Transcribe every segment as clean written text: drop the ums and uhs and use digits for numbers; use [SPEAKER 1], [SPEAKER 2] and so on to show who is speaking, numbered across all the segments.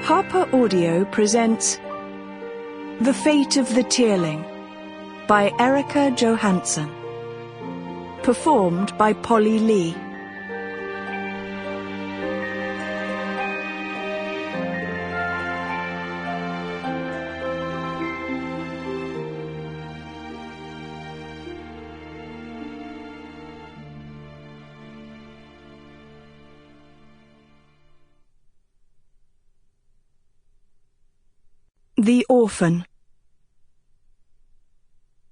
[SPEAKER 1] Harper Audio presents The Fate of the Tearling by Erika Johansen. Performed by Polly Lee. The Orphan.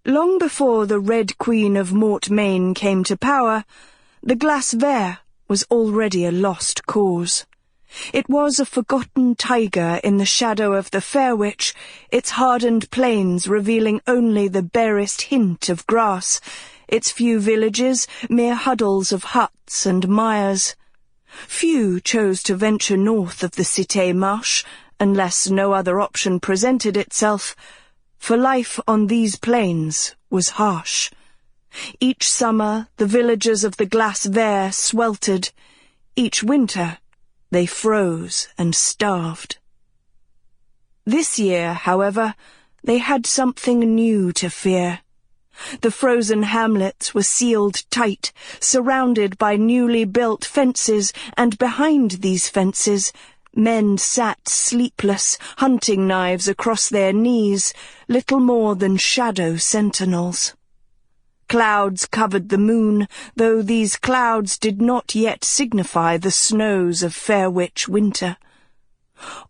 [SPEAKER 1] Long before the Red Queen of Mortmesne came to power, the Glace Vert was already a lost cause. It was a forgotten tiger in the shadow of the Fair Witch, its hardened plains revealing only the barest hint of grass, its few villages mere huddles of huts and mires. Few chose to venture north of the Cité Marche, unless no other option presented itself, for life on these plains was harsh. Each summer the villagers of the Glace Vert sweltered. Each winter they froze and starved. This year, however, they had something new to fear. The frozen hamlets were sealed tight, surrounded by newly built fences, and behind these fences men sat sleepless, hunting knives across their knees, little more than shadow sentinels. Clouds covered the moon, though these clouds did not yet signify the snows of Fair Witch winter.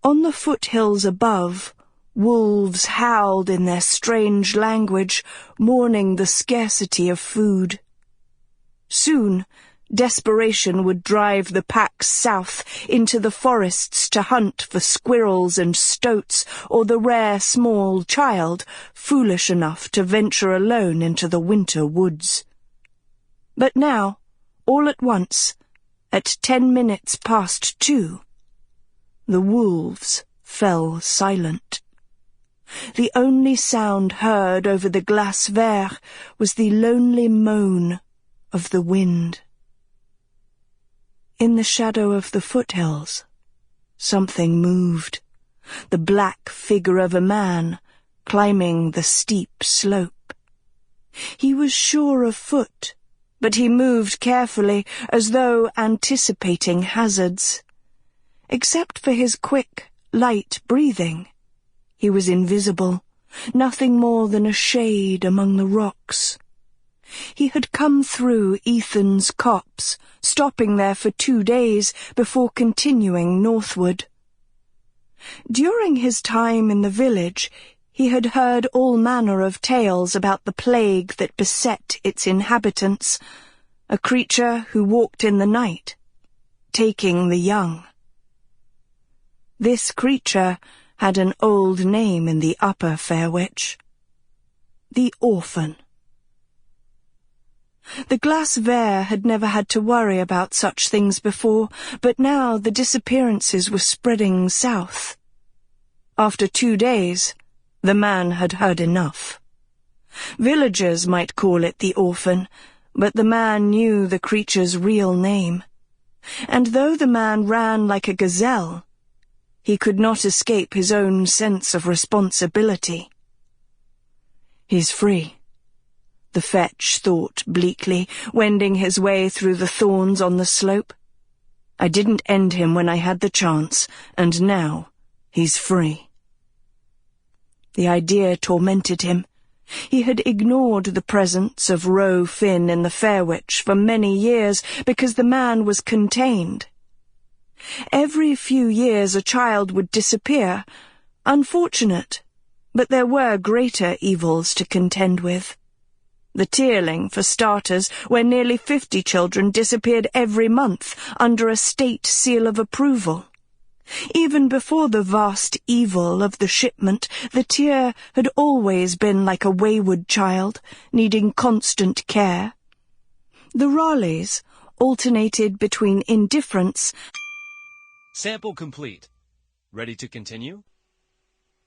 [SPEAKER 1] On the foothills above, wolves howled in their strange language, mourning the scarcity of food. Soon, desperation would drive the packs south into the forests to hunt for squirrels and stoats, or the rare small child foolish enough to venture alone into the winter woods. But now, all at once, at 10 minutes past 2, the wolves fell silent. The only sound heard over the Glace Vert was the lonely moan of the wind. In the shadow of the foothills, something moved, the black figure of a man climbing the steep slope. He was sure of foot, but he moved carefully, as though anticipating hazards. Except for his quick, light breathing, he was invisible, nothing more than a shade among the rocks. He had come through Ethan's copse, stopping there for 2 days before continuing northward. During his time in the village, he had heard all manner of tales about the plague that beset its inhabitants, a creature who walked in the night, taking the young. This creature had an old name in the Upper Fair Witch: the Orphan. The Glace Vert had never had to worry about such things before, but now the disappearances were spreading south. After 2 days, the man had heard enough. Villagers might call it the Orphan, but the man knew the creature's real name. And though the man ran like a gazelle, he could not escape his own sense of responsibility. He's free, the fetch thought bleakly, wending his way through the thorns on the slope. I didn't end him when I had the chance, and now he's free. The idea tormented him. He had ignored the presence of Roe Finn in the Fair Witch for many years because the man was contained. Every few years a child would disappear. Unfortunate, but there were greater evils to contend with. The Tearling, for starters, where nearly 50 children disappeared every month under a state seal of approval. Even before the vast evil of the shipment, the Tear had always been like a wayward child, needing constant care. The Raleighs alternated between indifference.
[SPEAKER 2] Sample complete. Ready to continue?